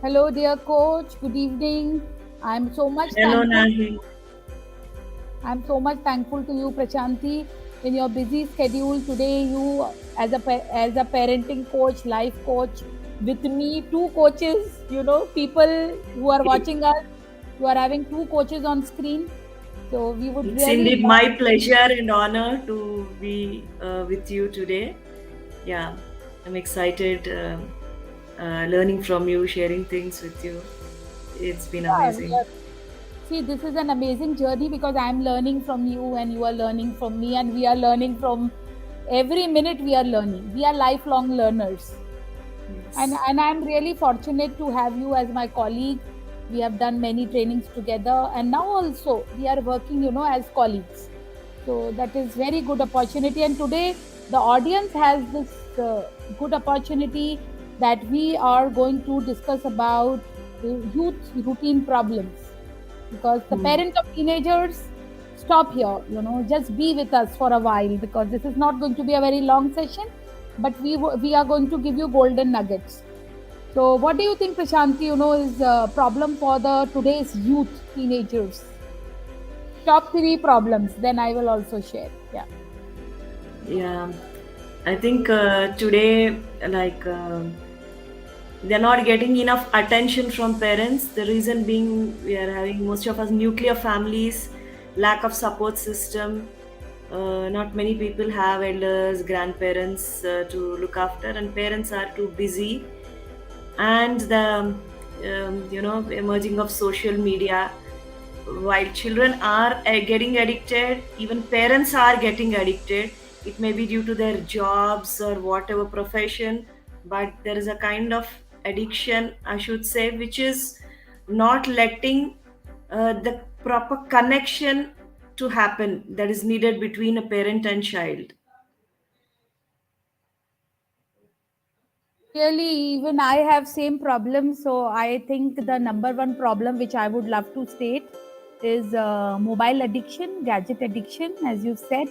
Hello, dear coach. Good evening. I'm so much Hello, thankful. Nahi. I'm so much thankful to you, Prashanti, in your busy schedule today. You, as a parenting coach, life coach, with me, two coaches. People who are watching us, you are having two coaches on screen. So we would It's really indeed love. my pleasure and honor to be with you today. Yeah, I'm excited learning from you, sharing things with you. It's been Yeah, amazing. see, this is an amazing journey because I'm learning from you and you are learning from me, and we are learning from every minute we are learning. We are lifelong learners. And, Yes. and I'm really fortunate to have you as my colleague. We have done many trainings together, and now also we are working, as colleagues. So that is very good opportunity. And today the audience has this good opportunity that we are going to discuss about youth routine problems, because the Hmm. parent of teenagers, stop here, just be with us for a while, because this is not going to be a very long session, but we are going to give you golden nuggets. So what do you think, Prashanti, is a problem for the today's youth teenagers? Top three problems, then I will also share. Yeah. Yeah, I think today, like, they're not getting enough attention from parents. The reason being, we are having most of us nuclear families, lack of support system. Not many people have elders, grandparents to look after, and parents are too busy. And the emerging of social media, while children are getting addicted, even parents are getting addicted. It may be due to their jobs or whatever profession, but there is a kind of addiction, I should say, which is not letting the proper connection to happen that is needed between a parent and child. Really, even I have same problem. So I think the number one problem which I would love to state is mobile addiction, gadget addiction. As you said,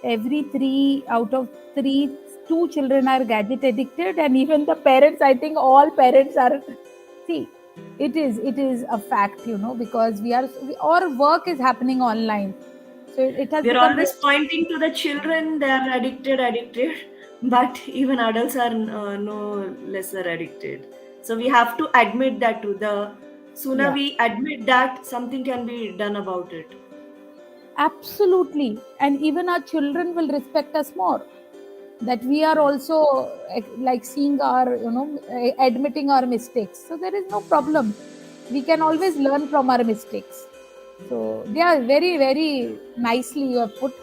every three out of three, two children are gadget addicted, and even the parents. I think all parents are. See, it is a fact, because our work is happening online, so it has We are become. always pointing to the children, they are addicted, but even adults are no lesser addicted. So we have to admit that to the sooner Yeah. we admit that, something can be done about it. Absolutely. And even our children will respect us more. That we are Correct. also like seeing our, admitting our mistakes. So there is no problem. We can always Yes. learn from our mistakes. So they are very, very nicely you have put.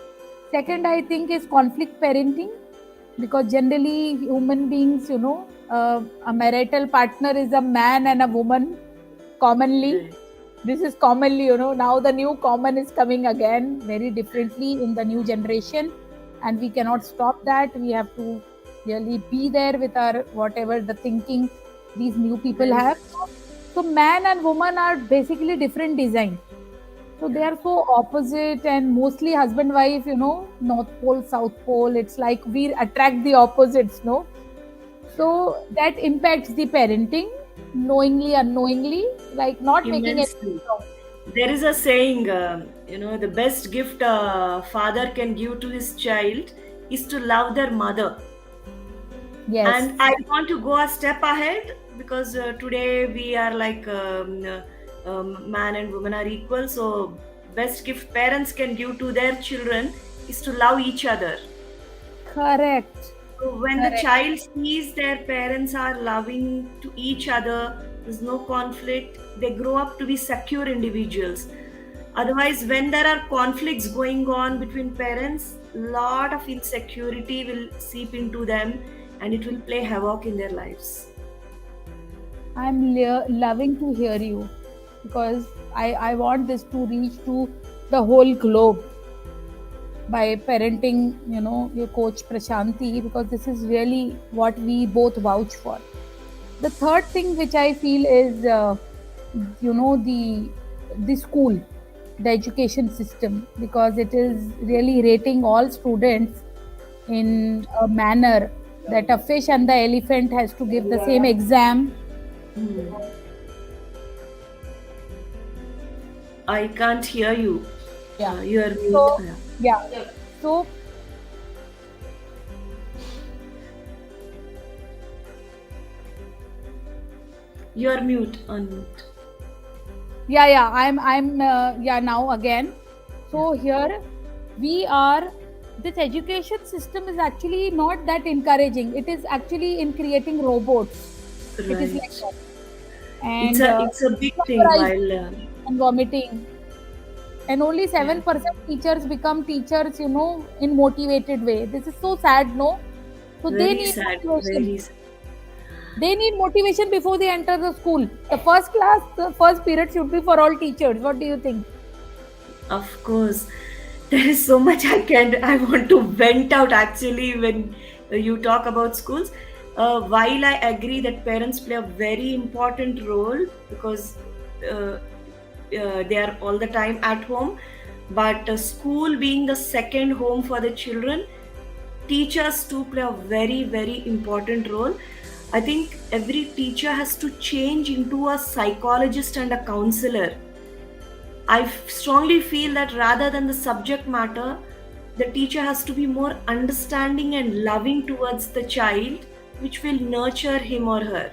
Second, I think, is conflict parenting, because generally human beings, a marital partner is a man and a woman commonly. Right. This is commonly, now the new common is coming again very differently in the new generation, and we cannot stop that. We have to really be there with our whatever the thinking these new people Very have. much. So man and woman are basically different design, so they Yeah. are so opposite, and mostly husband wife, north pole south pole, it's like we attract the opposites, no? So that impacts the parenting, knowingly unknowingly, like not making anything Immensely. wrong. There is a saying, the best gift a father can give to his child is to love their mother. Yes. And I want to go a step ahead, because today we are like, man and woman are equal. So best gift parents can give to their children is to love each other. Correct. So when the Correct. child sees their parents are loving to each other, there's no conflict, they grow up to be secure individuals. Otherwise, when there are conflicts going on between parents, lot of insecurity will seep into them, and it will play havoc in their lives. I'm loving to hear you, because I want this to reach to the whole globe by parenting, your coach Prashanti, because this is really what we both vouch for. The third thing which I feel is, the school, the education system, because it is really rating all students in a manner that a fish and the elephant has to give the same exam, Hmm. I can't hear you. Yeah. You are mute. So Yeah. yeah. So You are mute. Unmute. yeah. I'm yeah, now again. Yeah. So here we are. This education system is actually not that encouraging. It is actually in creating robots. It is like Right. that. It's And a it's a big thing. pressurized While and vomiting. And only yeah, 7% teachers become teachers, in motivated way. This is so sad, no? So they very need sad. motivation. Very sad. They need motivation before they enter the school. The first class, the first period should be for all teachers. What do you think? Of course, there is so much I want to vent out actually when you talk about schools. While I agree that parents play a very important role because uh, they are all the time at home, but school being the second home for the children, teachers too play a very, very important role. I think every teacher has to change into a psychologist and a counselor. I strongly feel that rather than the subject matter, the teacher has to be more understanding and loving towards the child, which will nurture him or her.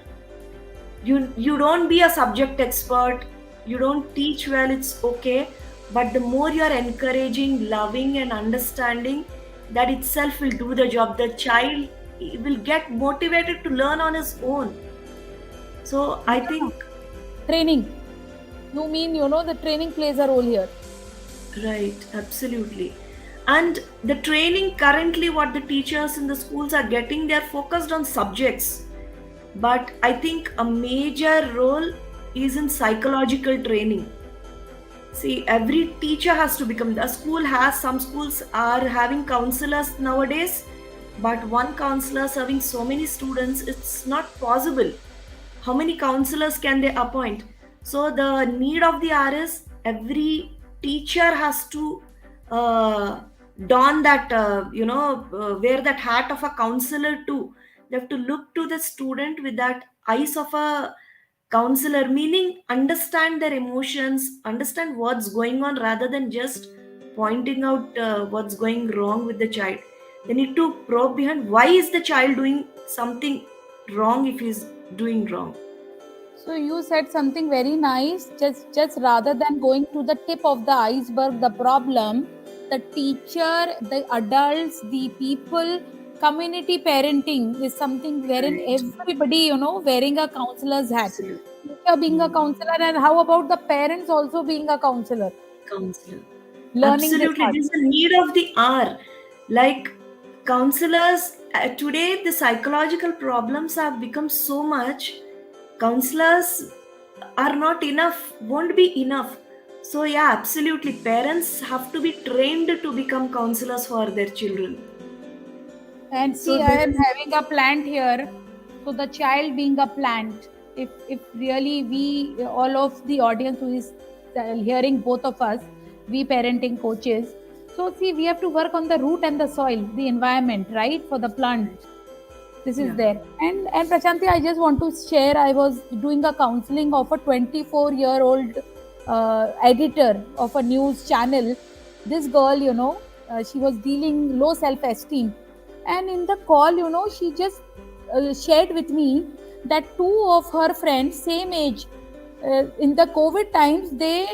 You don't be a subject expert, you don't teach well, it's okay, but the more you are encouraging, loving, and understanding, that itself will do the job. The child will get motivated to learn on his own. So I Yeah. think Training. You mean, the training plays a role here. right, absolutely. And the training currently, what the teachers in the schools are getting, they're focused on subjects. But I think a major role is in psychological training. See, every teacher has to become, a school has, some schools are having counselors nowadays, but one counselor serving so many students, it's not possible. How many counselors can they appoint? So the need of the hour is every teacher has to uh, don that wear that hat of a counselor too. They have to look to the student with that eyes of a counselor, meaning understand their emotions, understand what's going on, rather than just pointing out what's going wrong with the child. They need to probe behind why is the child doing something wrong if he's doing wrong. So you said something very nice. Just rather than going to the tip of the iceberg, the problem, the teacher, the adults, the people, community parenting is something wherein Right. everybody, wearing a counselor's hat. Absolutely. Teacher being a Hmm. counselor, and how about the parents also being a counselor, Counselor. learning this Absolutely. part. This is the need of the hour. Like counselors, today the psychological problems have become so much. Counselors are not enough, won't be enough. So, yeah, absolutely. Parents have to be trained to become counselors for their children. And see, So, I there am is, having a plant here. So the child being a plant, if really we, all of the audience who is hearing both of us, we parenting coaches. So see, we have to work on the root and the soil, the environment, right, for the plant. This is yeah. there. And Prashanti, I just want to share. I was doing a counseling of a 24-year-old editor of a news channel. This girl, she was dealing low self-esteem, and in the call, she just shared with me that two of her friends, same age, in the COVID times, they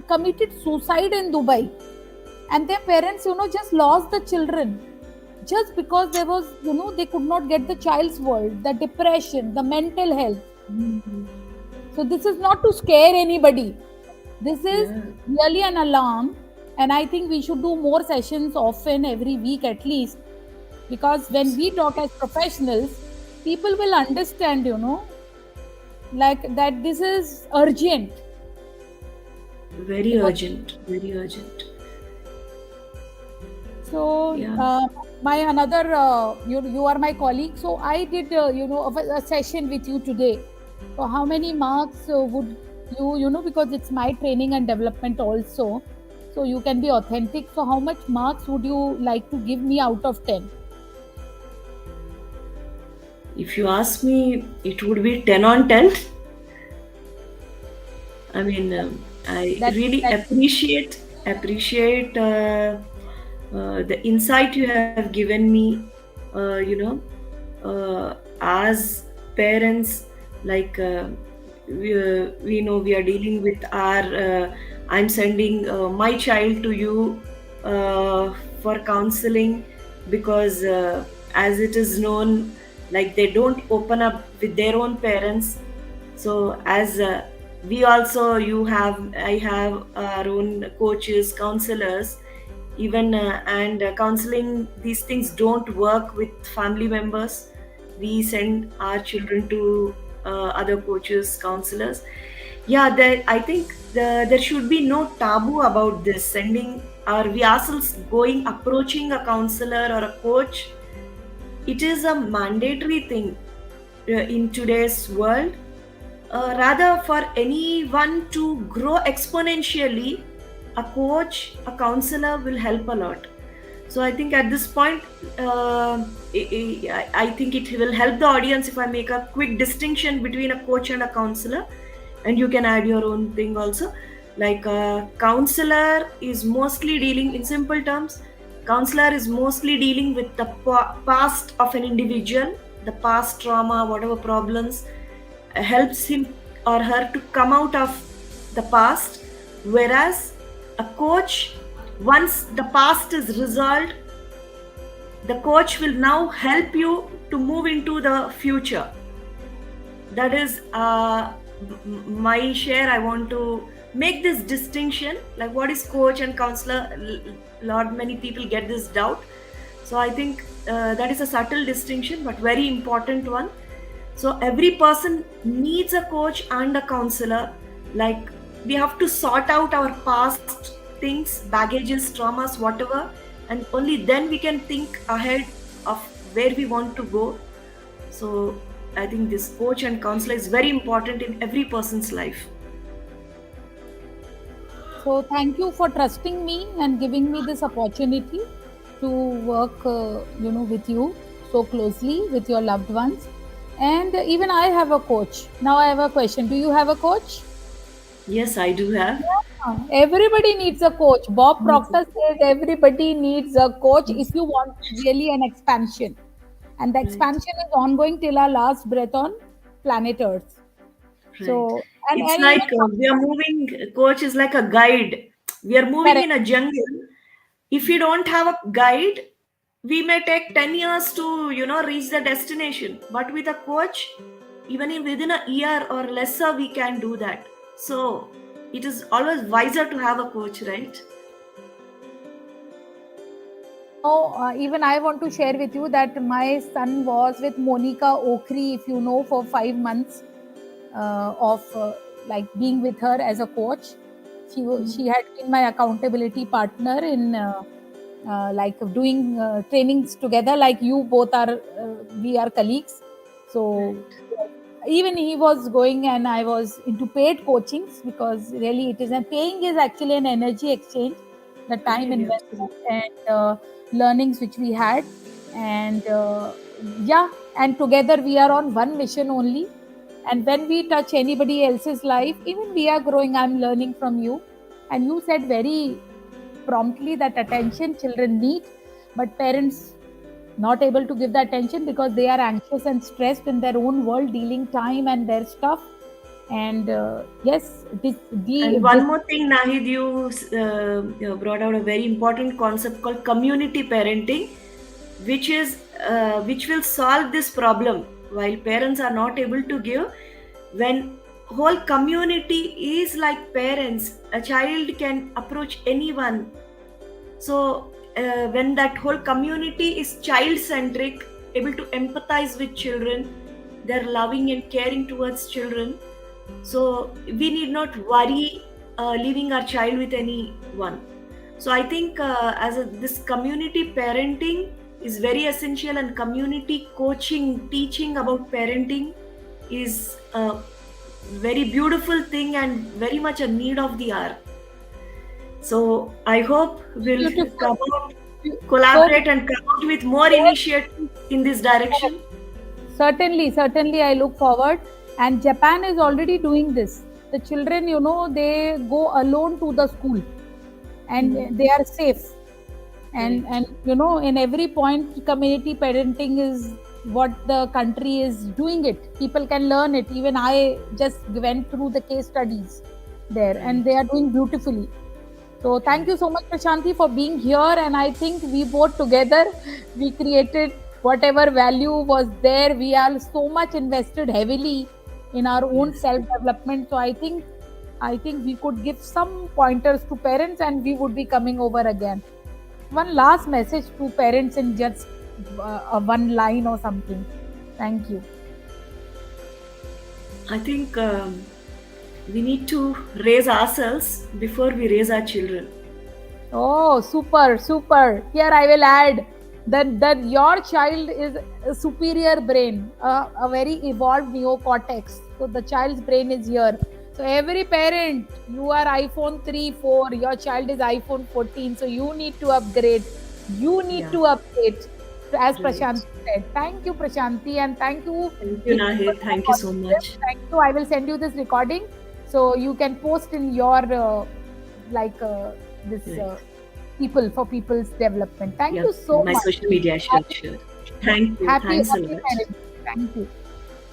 committed suicide in Dubai, and their parents, just lost the children just because there was, they could not get the child's world, the depression, the mental health. Mhm. So this is not to scare anybody. This is Yeah. really an alarm. And I think we should do more sessions often, every week at least, because when we talk as professionals, people will understand, like that this is urgent. Very Because urgent. Very urgent. so Yeah. my another you are my colleague, so I did a session with you today. So how many marks would you, because it's my training and development also, so you can be authentic. So how much marks would you like to give me out of 10? If you ask me, it would be 10 on 10. I mean, I That really that appreciate the insight you have given me. As parents, like we know we are dealing with our. I'm sending my child to you for counseling because, as it is known, like they don't open up with their own parents. So as we also, you have, I have our own coaches, counselors, even and counseling, these things don't work with family members. We send our children to other coaches, counselors. Yeah, I think there should be no taboo about this, sending, or we ourselves going, approaching a counselor or a coach. It is a mandatory thing in today's world. Rather, for anyone to grow exponentially, a coach, a counselor will help a lot. So I think at this point, I think it will help the audience if I make a quick distinction between a coach and a counselor, and you can add your own thing also. Like a counselor is mostly dealing, in simple terms, counselor is mostly dealing with the past of an individual, the past trauma, whatever problems, helps him or her to come out of the past. Whereas a coach, once the past is resolved, the coach will now help you to move into the future. That is my share. I want to make this distinction, like what is coach and counselor. Lot many people get this doubt, so I think that is a subtle distinction but very important one. So every person needs a coach and a counselor. Like, we have to sort out our past things, baggages, traumas, whatever, and only then we can think ahead of where we want to go. So I think this coach and counselor is very important in every person's life. So thank you for trusting me and giving me this opportunity to work, with you so closely with your loved ones. And even I have a coach. Now I have a question. Do you have a coach? Yes, I do have. Everybody needs a coach. Bob Proctor says everybody needs a coach if you want really an expansion. And the Right. expansion is ongoing till our last breath on planet Earth. Right. So, It's and even like we are moving, coach is like a guide. We are moving correct. in a jungle. If we don't have a guide, we may take 10 years to, reach the destination. But with a coach, even within a year or lesser, we can do that. So it is always wiser to have a coach, right? Now, even I want to share with you that my son was with Monica Okri, if you know, for 5 months of like being with her as a coach. She had been my accountability partner in like doing trainings together. Like you both are, we are colleagues. So Right. even he was going, and I was into paid coachings because really it is, and paying is actually an energy exchange, the time Really, investment absolutely. and learnings which we had. And yeah, and together we are on one mission only. And when we touch anybody else's life, even we are growing, I'm learning from you. And you said very promptly that attention children need, but parents not able to give the attention because they are anxious and stressed in their own world, dealing time and their stuff. And yes, And this one more thing, Nahid, you brought out a very important concept called community parenting, which will solve this problem. While parents are not able to give, when whole community is like parents, a child can approach anyone. So when that whole community is child centric, able to empathize with children, they're loving and caring towards children, so we need not worry leaving our child with anyone. So I think this community parenting is very essential, and community coaching, teaching about parenting is a very beautiful thing and very much a need of the hour. So I hope we'll beautiful. come out, So collaborate, and come out with more yes, initiatives in this direction. certainly, certainly, I look forward. And Japan is already doing this. the children, they go alone to the school, and they are safe. And in every point, community parenting is what the country is doing it. People can learn it. Even I just went through the case studies there, and they are doing beautifully. So thank you so much, Prashanti, for being here. And I think we both together, we created whatever value was there. We are so much invested heavily in our own Yes. self-development. So I think we could give some pointers to parents, and we would be coming over again. One last message to parents in just one line or something. Thank you. I think we need to raise ourselves before we raise our children. Oh, super, super. Here I will add that your child is a superior brain, a very evolved neocortex. So the child's brain is here. So every parent, you are iPhone 3, 4, your child is iPhone 14. So you need to upgrade. You need Yeah. to update, as Right. Prashanti said. Thank you, Prashanti, and thank you. Thank you, Nahid. Thank you so much. Thank you. I will send you this recording so you can post in your this Right. people for people's development. Thank Yeah. you so My much. social media, sure, sure. Thank you. Happy Thanks a happy lot. parenting. Thank you.